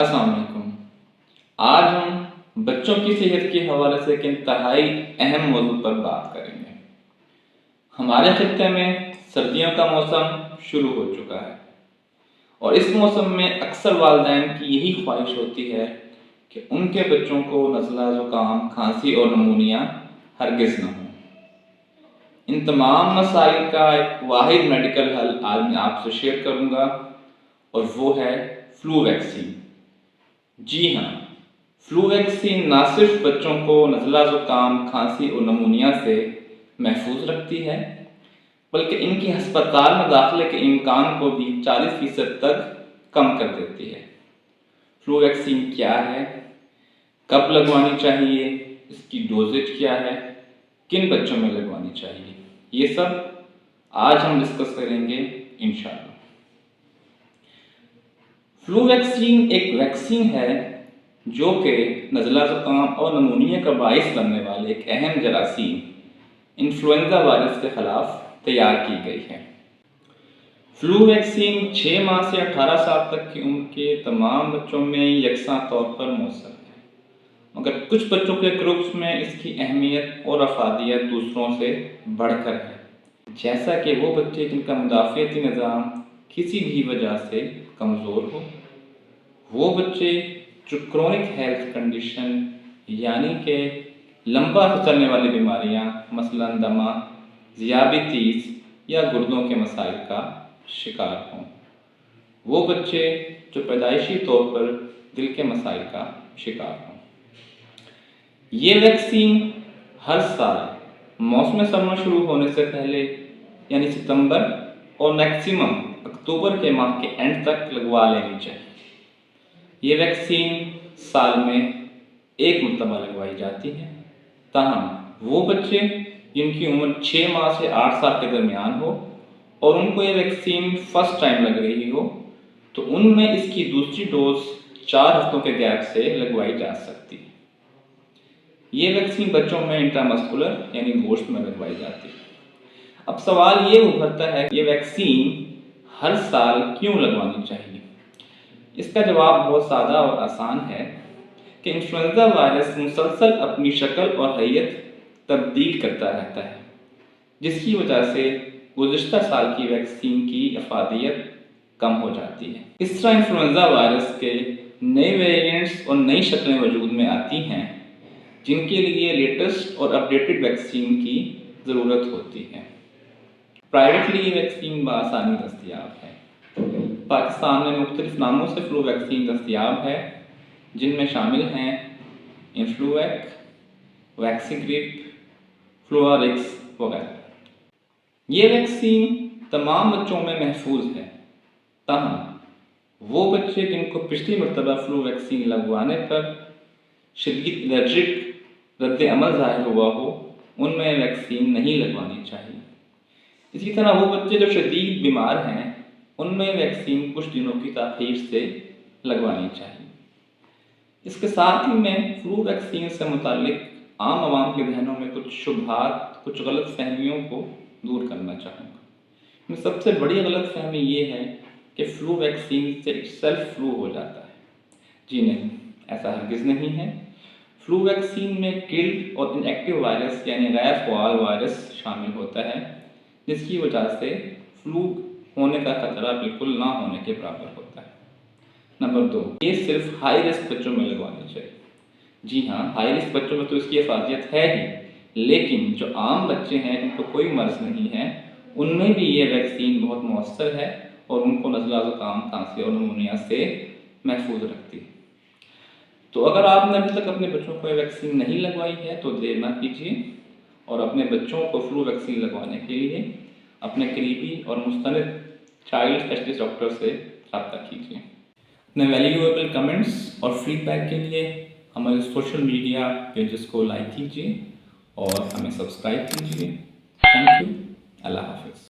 अस्सलाम वालेकुम। आज हम बच्चों की सेहत के हवाले से एक इंतहाई अहम मौजू पर बात करेंगे। हमारे खित्ते में सर्दियों का मौसम शुरू हो चुका है और इस मौसम में अक्सर वालिदैन की यही ख्वाहिश होती है कि उनके बच्चों को नज़ला, ज़ुकाम, खांसी और नमूनिया हरगिज़ न हो। इन तमाम मसाइल का एक वाहिद मेडिकल हल आज मैं आपसे शेयर करूँगा और वो है फ्लू वैक्सीन। जी हाँ, फ्लू वैक्सीन न सिर्फ बच्चों को नज़ला, ज़ुकाम, खांसी और नमूनिया से महफूज रखती है बल्कि इनकी हस्पताल में दाखिले के इम्कान को भी 40% तक कम कर देती है। फ्लू वैक्सीन क्या है, कब लगवानी चाहिए, इसकी डोजेज क्या है, किन बच्चों में लगवानी चाहिए, ये सब आज हम डिस्कस करेंगे इंशाअल्लाह। फ्लू वैक्सीन एक वैक्सीन है जो कि नज़ला, ज़ुकाम और नमूनिया का बाइस बनने वाले एक अहम जरासीम इन्फ्लुएंजा वायरस के ख़िलाफ़ तैयार की गई है। फ्लू वैक्सीन 6 माह से 18 साल तक की उम्र के तमाम बच्चों में यकसा तौर पर मौसर है, मगर कुछ बच्चों के ग्रुप्स में इसकी अहमियत और अफादियत दूसरों से बढ़कर है, जैसा कि वो बच्चे जिनका मुदाफ़ियती निज़ाम किसी भी वजह से कमज़ोर हो, वो बच्चे जो क्रोनिक हेल्थ कंडीशन यानी कि लंबा चलने वाली बीमारियां मसलन दमा, ज़ियाबितीस या गुर्दों के मसाइल का शिकार हों, वो बच्चे जो पैदाइशी तौर पर दिल के मसाइल का शिकार हों। ये वैक्सीन हर साल मौसम सरमा शुरू होने से पहले यानी सितंबर और मैक्सिमम अक्टूबर के माह के एंड तक लगवा लेनी चाहिए। ये वैक्सीन साल में एक मरतबा लगवाई जाती है, ताहम वो बच्चे जिनकी उम्र 6 माह से 8 साल के दरमियान हो और उनको ये वैक्सीन फर्स्ट टाइम लग रही हो तो उनमें इसकी दूसरी डोज 4 हफ्तों के गैप से लगवाई जा सकती है। ये वैक्सीन बच्चों में इंट्रामस्कुलर यानी गोश्त में लगवाई जाती है। अब सवाल ये उभरता है ये वैक्सीन हर साल क्यों लगवानी चाहिए। इसका जवाब बहुत सादा और आसान है कि इन्फ्लुएंजा वायरस मुसलसल अपनी शक्ल और हैयत तब्दील करता रहता है, जिसकी वजह से गुज़िश्ता साल की वैक्सीन की अफादियत कम हो जाती है। इस तरह इन्फ्लुएंजा वायरस के नए वेरिएंट्स और नई शक्लें वजूद में आती हैं जिनके लिए लेटेस्ट और अपडेटेड वैक्सीन की ज़रूरत होती है। प्राइवेटली ये वैक्सीन बआसानी दस्तयाब है। पाकिस्तान में मुख्तलिफ नामों से फ्लू वैक्सीन दस्तयाब है, जिनमें शामिल हैं इन्फ्लूवैक, वैक्सीग्रिप, फ्लूआरिक्स वगैरह। ये वैक्सीन तमाम बच्चों में महफूज है, ताहम वो बच्चे जिनको पिछली मरतबा फ्लू वैक्सीन लगवाने पर शदीद एलर्जिक रद्द अमल ज़ाहिर हुआ हो, उनमें वैक्सीन नहीं लगवानी चाहिए। इसी तरह वो बच्चे जो शदीद बीमार हैं उनमें वैक्सीन कुछ दिनों की ताख़ीर से लगवानी चाहिए। इसके साथ ही मैं फ्लू वैक्सीन से मुताल्लिक आम आवाम के जहनों में कुछ शुबहात, कुछ गलत फहमियों को दूर करना चाहूँगा। सबसे बड़ी गलत फहमी ये है कि फ्लू वैक्सीन से सेल्फ फ्लू हो जाता है। जी नहीं, ऐसा हरगिज़ नहीं है। फ्लू वैक्सीन में किल्ड और इनएक्टिव वायरस यानी गैर फ़आल वायरस शामिल होता है, जिसकी वजह से फ्लू होने का खतरा बिल्कुल ना होने के बराबर होता है। नंबर 2, ये सिर्फ हाई रिस्क बच्चों में लगवानी चाहिए। जी हाँ, हाई रिस्क बच्चों में तो इसकी अफादियत है ही, लेकिन जो आम बच्चे हैं जिनको कोई मर्ज़ नहीं है उनमें भी ये वैक्सीन बहुत मौसर है और उनको नज़ला, ज़ुकाम, खांसी और नमूनिया से महफूज रखती है। तो अगर आपने अभी तक अपने बच्चों को ये वैक्सीन नहीं लगवाई है तो देर ना कीजिए और अपने बच्चों को फ्लू वैक्सीन लगवाने के लिए अपने करीबी और मुस्तनिद चाइल्ड स्पेशलिस्ट डॉक्टर से रब्ता कीजिए। अपने वैल्यूएबल कमेंट्स और फीडबैक के लिए हमारे सोशल मीडिया पेजेस को लाइक कीजिए और हमें सब्सक्राइब कीजिए। Thank you. अल्लाह हाफ़िज़।